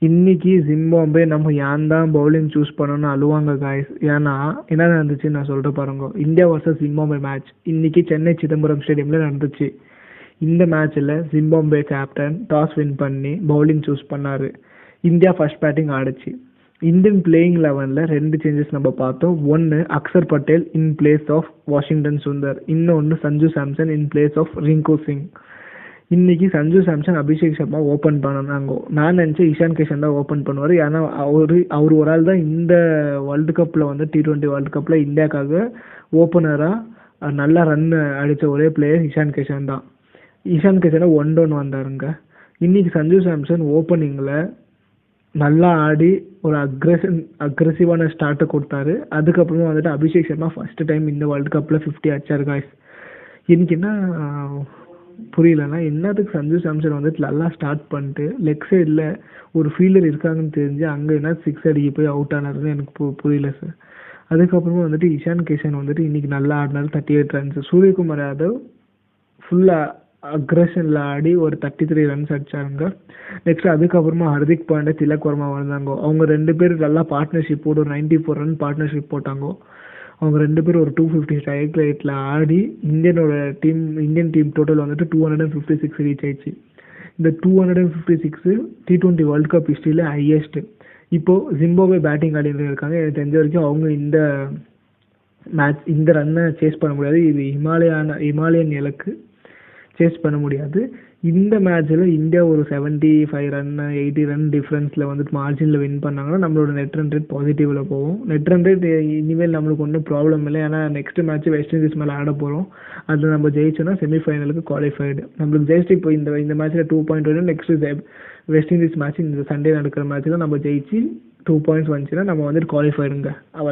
இன்னைக்கு ஜிம்பாப்வே நம்ம ஏன் தான் பவுலிங் சூஸ் பண்ணணும்னு அழுவாங்க காய்ஸ். ஏன்னா என்ன நடந்துச்சு நான் சொல்கிறேன் பாருங்க. இந்தியா வர்சஸ் ஜிம்பாப்வே மேட்ச் இன்னைக்கு சென்னை சிதம்பரம் ஸ்டேடியமில் நடந்துச்சு. இந்த மேட்ச்சில் ஜிம்பாப்வே கேப்டன் டாஸ் வின் பண்ணி பவுலிங் சூஸ் பண்ணார். இந்தியா ஃபர்ஸ்ட் பேட்டிங் ஆடிச்சு. இந்தியன் பிளேயிங் 11ல் 2 சேஞ்சஸ் நம்ம பார்த்தோம். ஒன்று Axar Patel in place of Washington Sundar, இன்னொன்று Sanju Samson in place of Rinku Singh. இன்னைக்கு சஞ்சு சாம்சன் அபிஷேக் சர்மா ஓப்பன் பண்ணாங்க. நான் நினச்சேன் இஷான் கிஷன் தான் ஓப்பன் பண்ணுவார். ஏன்னா அவர் ஒரு ஆள் தான் இந்த வேர்ல்டு கப்பில் வந்து T20 வேர்ல்டு கப்பில் இந்தியாவுக்காக ஓப்பனராக நல்லா ரன் அடித்த ஒரே பிளேயர் இஷான் கிஷன் தான். இஷான் கிஷனை 1 down வந்தாருங்க. இன்னைக்கு சஞ்சு சாம்சன் ஓப்பனிங்கில் நல்லா ஆடி ஒரு அக்ரெசிவான ஸ்டார்ட்டை கொடுத்தாரு. அதுக்கப்புறமா வந்துட்டு அபிஷேக் சர்மா ஃபர்ஸ்ட் டைம் இந்த வேர்ல்டு கப்பில் 50 அடிச்சார் காய்ஸ். எனக்கு என்ன புரியலன்னா, என்னத்துக்கு சஞ்சு சாம்சன் வந்துட்டு நல்லா ஸ்டார்ட் பண்ணிட்டு லெக் சைடில் ஒரு ஃபீல்டர் இருக்காங்கன்னு தெரிஞ்சு அங்கே என்ன 6 அடிக்க போய் அவுட் ஆனாருன்னு எனக்கு புரியல சார். அதுக்கப்புறமா வந்துட்டு இஷான் கிஷன் வந்துட்டு இன்னைக்கு நல்லா ஆடினாரு, 38 runs. சூரியகுமார் யாதவ் ஃபுல்லாக அக்ரெஷனில் ஆடி ஒரு 33 runs அடிச்சாருங்க. நெக்ஸ்ட் அதுக்கப்புறமா ஹர்திக் பாண்டே, திலக் வர்மா வந்தாங்க. அவங்க 2 பேர் நல்லா பார்ட்னர்ஷிப் போட்டு ஒரு 94 run பார்ட்னர்ஷிப் போட்டாங்க. அவங்க 2 பேரும் ஒரு 250 ஸ்ட்ரைக் ரேட்டில் ஆடி இந்தியன் டீம் டோட்டல் வந்துட்டு 256 ரீச் ஆயிடுச்சு. இந்த 256 T20 வேர்ல்டு கப் ஹிஸ்ட்ரியில் ஹையஸ்ட்டு. இப்போது ஜிம்பாப்வே பேட்டிங் ஆடிட்டு இருக்காங்க. எனக்கு தெரிஞ்ச வரைக்கும் அவங்க இந்த ரன்னை சேஸ் பண்ண முடியாது. இது ஹிமாலயன் இலக்கு சேஸ் பண்ண முடியாது. இந்த மேட்ச்சில் இந்தியா ஒரு 75 run 80 run டிஃப்ரென்ஸில் வந்துட்டு மார்ஜினில் வின் பண்ணாங்கன்னா நம்மளோட நெட் ரன் ரேட் பாசிட்டிவில் போகும். நெட் ரன் ரேட் இனிமேல் நம்மளுக்கு ஒன்றும் ப்ராப்ளம் இல்லை. ஏன்னா நெக்ஸ்ட் மேட்ச் வெஸ்ட் இண்டீஸ் மேலே ஆட போகிறோம். அதில் நம்ம ஜெயிச்சோன்னா செமிஃபைனலுக்கு குவாலிஃபைடு. நம்மளுக்கு ஜெயிச்சு இப்போ இந்த மேட்ச்சில் 2 point வேணும். நெக்ஸ்ட் வெஸ்ட் இண்டீஸ் மேட்ச் இந்த சண்டே நடக்கிற மேட்ச்சில் நம்ம ஜெயிச்சு 2 points வந்துச்சுன்னா நம்ம வந்துட்டு குவாலிஃபைடுங்க. அவள்